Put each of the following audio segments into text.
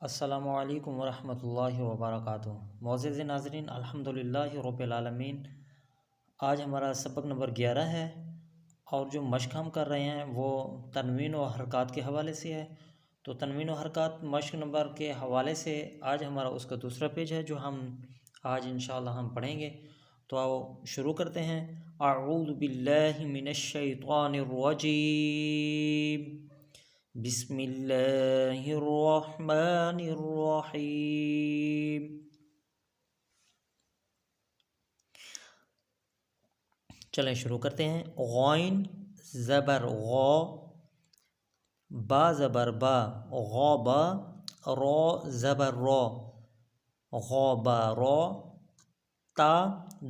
السلام علیکم ورحمۃ اللہ وبرکاتہ۔ معزز ناظرین، الحمدللہ رب العالمین۔ آج ہمارا سبق نمبر 11 ہے اور جو مشق ہم کر رہے ہیں وہ تنوین و حرکات کے حوالے سے ہے۔ تو تنوین و حرکات مشق نمبر کے حوالے سے آج ہمارا اس کا دوسرا پیج ہے جو ہم آج انشاءاللہ ہم پڑھیں گے۔ تو آؤ شروع کرتے ہیں۔ اعوذ باللہ من الشیطان الرجیم، بسم اللہ الرحمن الرحیم۔ چلیں شروع کرتے ہیں۔ غین زبر غو، با زبر با غوبا، رو زبر رو غوبا رو، تا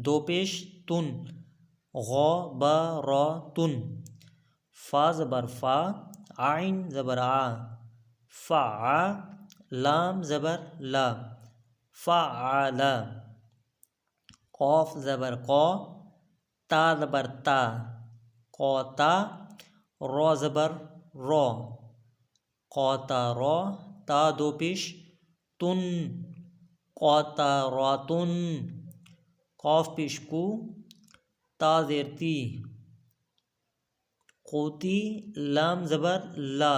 دو پیش تن غوبا تن، فا زبر فا، عین زبر آ فع، لام زبر لا فعل، قوف زبر قو، تا زبر تا قوتا، رو زبر رو قوتا رو، تا دو پیش تن قوتا راتن، قوف پیش کو، تا زیر تی قوتی، لام زبر لا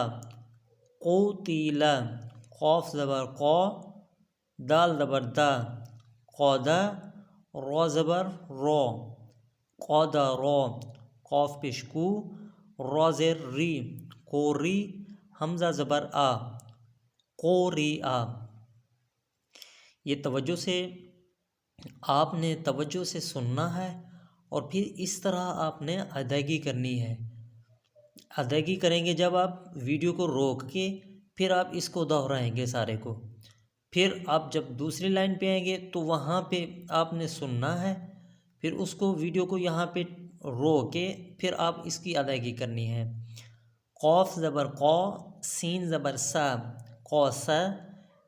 قوتیلا، قوف زبر قو، دال زبر دا قودا، رو زبر رو قودا رو، قوف پیش کو، رو زیر ری قوری، حمزہ زبر آ قوری آ۔ یہ توجہ سے آپ نے توجہ سے سننا ہے اور پھر اس طرح آپ نے ادائیگی کرنی ہے۔ ادائیگی کریں گے جب آپ ویڈیو کو روک کے، پھر آپ اس کو دہرائیں گے سارے کو، پھر آپ جب دوسری لائن پہ آئیں گے تو وہاں پہ آپ نے سننا ہے، پھر اس کو ویڈیو کو یہاں پہ روک کے پھر آپ اس کی ادائیگی کرنی ہے۔ قوف زبر قو، سین زبر سا قوسا،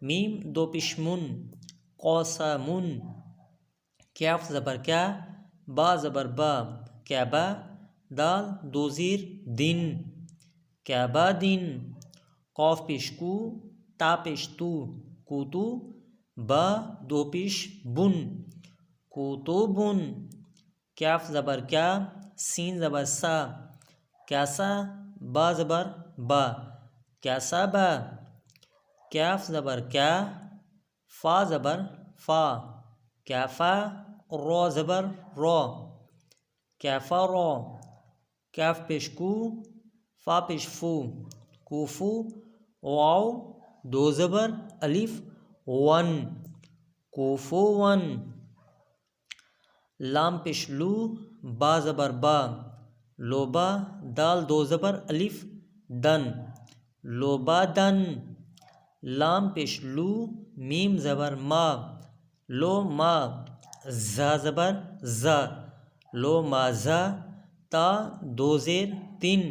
میم دو پیش من قوسامن، کیف زبر کیا، با زبر با کعبہ، دال دو زیر دن کعبہ دن، قوف پیش کو، تا پیش تو کوتو، با دو پیش بن کوتو بن، کیف زبر کیا، سین زبر سا کیسا، با زبر با کیسا با، کیف زبر کیا، فا زبر فا کیفا، رو زبر رو کیفا رو، کیف پیش کو، فا پیش فو کوفو، واو دو زبر الف ون کوفو ون، لام پیش لو، با زبر با لوبا، دال دو زبر الف دن لوبا دن، لام پیش لو، میم زبر ما لو ما، زا زبر زا لو ما زا، تا دو زیر تن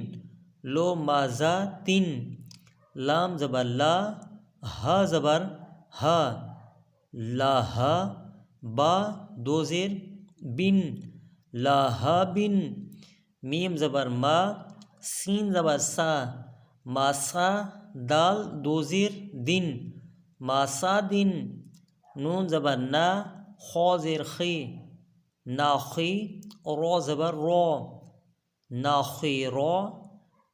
لو ما زا تن، لام زبر لا، ہا زبر ہا لا ہا، با دو زیر بن لا ہا بن، میم زبر ما، سین زبر سا ماسا، دال دو زیر دن ماسا دن، نون زبر نا، خو زیر خی ناخی، رو زبر رو ناخی رو،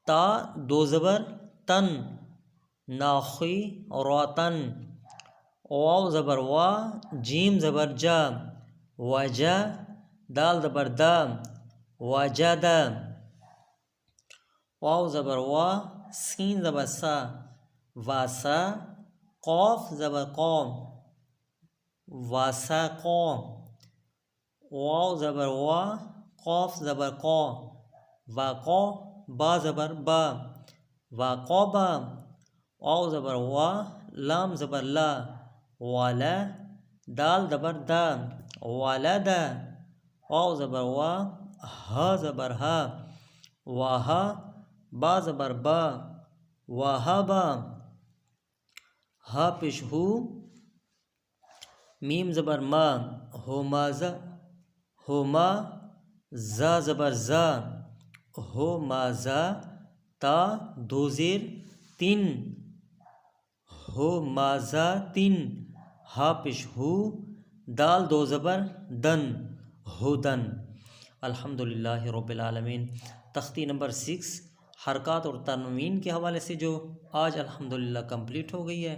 تا دو زبر تن ناخی روتن، واو زبر وا، جیم زبر جا وجا، دال زبر دا وجدا، واو زبر وا، سین زبر سا واسا، قوف زبر قوم واسا قوم، واو زبر وا، قوف زبر قو واقو، با زبر با واقوبا، واو زبر وا، لام زبر لا والا، دال زبر دا والدا، واو زبر وا، ہا زبر ہا واہا، با زبر با واہبا، ہا پیش ہو، میم زبر ما ہومازا ہوما، زا زبر زا ہومازا، تا دو زیر تن ہو مازا تن، ہا پیش ہو، دال دو زبر دن، ہدن۔ الحمدللہ رب العالمین۔ تختی نمبر 6 حرکات اور تنوین کے حوالے سے جو آج الحمدللہ کمپلیٹ ہو گئی ہے۔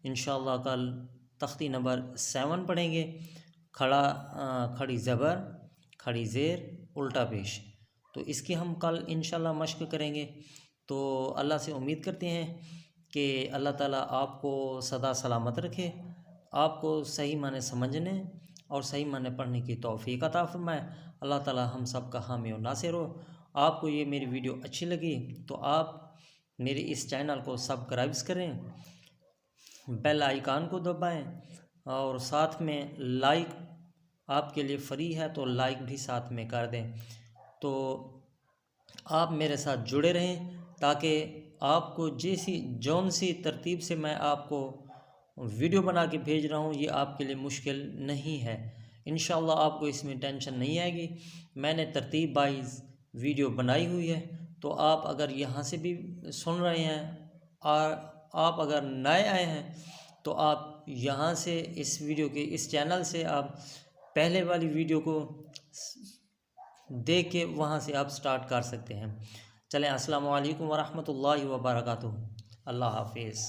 انشاءاللہ کل تختی نمبر 7 پڑھیں گے، کھڑی زبر، کھڑی زیر، الٹا پیش۔ تو اس کی ہم کل انشاءاللہ مشق کریں گے۔ تو اللہ سے امید کرتے ہیں کہ اللہ تعالیٰ آپ کو سدا سلامت رکھے، آپ کو صحیح معنی سمجھنے اور صحیح معنی پڑھنے کی توفیق عطا فرمائے۔ اللہ تعالیٰ ہم سب کا حامی و ناصر ہو۔ آپ کو یہ میری ویڈیو اچھی لگی تو آپ میرے اس چینل کو سبسکرائب کریں، بیل آئیکن کو دبائیں، اور ساتھ میں لائک آپ کے لیے فری ہے تو لائک بھی ساتھ میں کر دیں۔ تو آپ میرے ساتھ جڑے رہیں تاکہ آپ کو جون سی ترتیب سے میں آپ کو ویڈیو بنا کے بھیج رہا ہوں یہ آپ کے لیے مشکل نہیں ہے۔ انشاءاللہ آپ کو اس میں ٹینشن نہیں آئے گی۔ میں نے ترتیب وائز ویڈیو بنائی ہوئی ہے، تو آپ اگر یہاں سے بھی سن رہے ہیں اور آپ اگر نئے آئے ہیں تو آپ یہاں سے اس ویڈیو کے اس چینل سے آپ پہلے والی ویڈیو کو دیکھ کے وہاں سے آپ سٹارٹ کر سکتے ہیں۔ چلیں، السلام علیکم ورحمۃ اللہ وبرکاتہ۔ اللہ حافظ۔